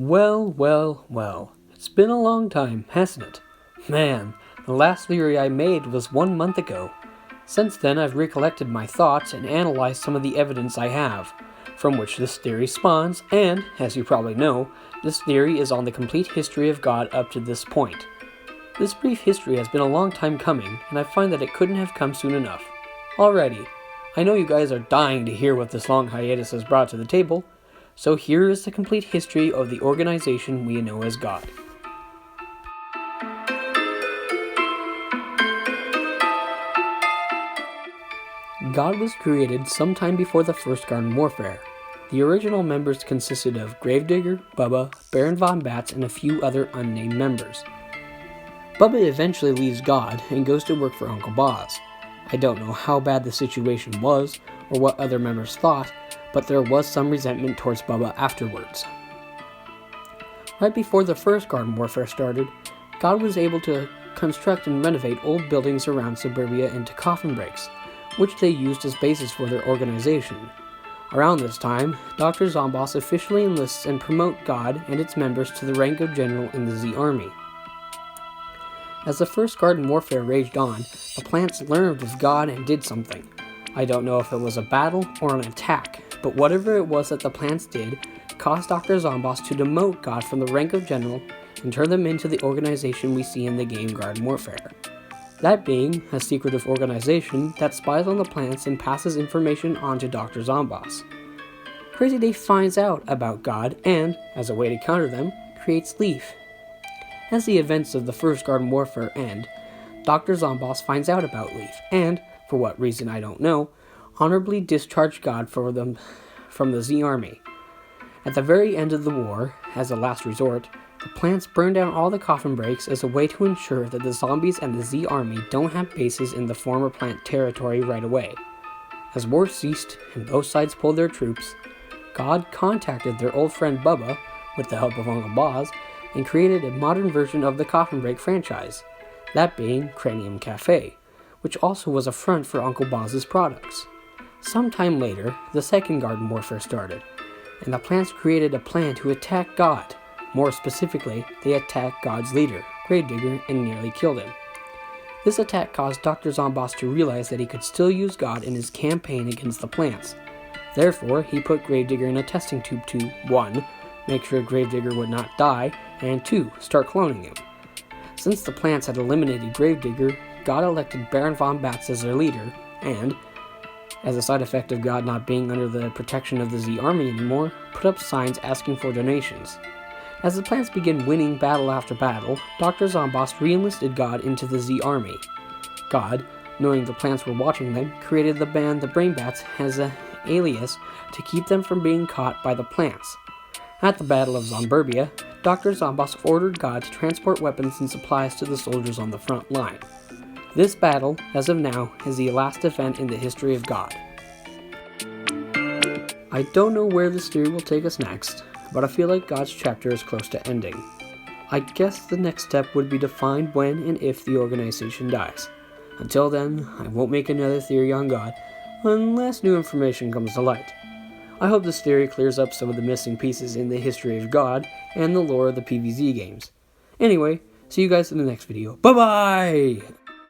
Well. It's been a long time, hasn't it? Man, the last theory I made was 1 month ago. Since then, I've recollected my thoughts and analyzed some of the evidence I have, from which this theory spawns, and, as you probably know, this theory is on the complete history of God up to this point. This brief history has been a long time coming, and I find that it couldn't have come soon enough. Alrighty, I know you guys are dying to hear what this long hiatus has brought to the table, so here is the complete history of the organization we know as God. God was created sometime before the First Garden Warfare. The original members consisted of Gravedigger, Bubba, Baron Von Bats, and a few other unnamed members. Bubba eventually leaves God and goes to work for Uncle Boz. I don't know how bad the situation was or what other members thought, but there was some resentment towards Bubba afterwards. Right before the First Garden Warfare started, God was able to construct and renovate old buildings around Suburbia into coffin breaks, which they used as bases for their organization. Around this time, Dr. Zomboss officially enlists and promotes God and its members to the rank of general in the Z Army. As the First Garden Warfare raged on, the plants learned of God and did something. I don't know if it was a battle or an attack, but whatever it was that the plants did caused Dr. Zomboss to demote God from the rank of general and turn them into the organization we see in the game Garden Warfare. That being a secretive organization that spies on the plants and passes information on to Dr. Zomboss. Crazy Dave finds out about God and, as a way to counter them, creates Leaf. As the events of the First Garden Warfare end, Dr. Zomboss finds out about Leaf and, for what reason I don't know, honorably discharged God for them from the Z Army. At the very end of the war, as a last resort, the plants burn down all the coffin breaks as a way to ensure that the zombies and the Z Army don't have bases in the former plant territory right away. As war ceased and both sides pulled their troops, God contacted their old friend Bubba, with the help of Uncle Boz, and created a modern version of the coffin break franchise, that being Cranium Cafe, which also was a front for Uncle Boz's products. Sometime later, the Second Garden Warfare started, and the plants created a plan to attack God. More specifically, they attacked God's leader, Gravedigger, and nearly killed him. This attack caused Dr. Zomboss to realize that he could still use God in his campaign against the plants. Therefore, he put Gravedigger in a testing tube to 1. Make sure Gravedigger would not die, and 2. Start cloning him. Since the plants had eliminated Gravedigger, God elected Baron Von Bats as their leader, and, as a side effect of God not being under the protection of the Z Army anymore, put up signs asking for donations. As the plants began winning battle after battle, Dr. Zomboss re-enlisted God into the Z Army. God, knowing the plants were watching them, created the band the Brain Bats as an alias to keep them from being caught by the plants. At the Battle of Zomburbia, Dr. Zomboss ordered God to transport weapons and supplies to the soldiers on the front line. This battle, as of now, is the last event in the history of God. I don't know where this theory will take us next, but I feel like God's chapter is close to ending. I guess the next step would be to find when and if the organization dies. Until then, I won't make another theory on God, unless new information comes to light. I hope this theory clears up some of the missing pieces in the history of God and the lore of the PvZ games. Anyway, see you guys in the next video. Bye-bye!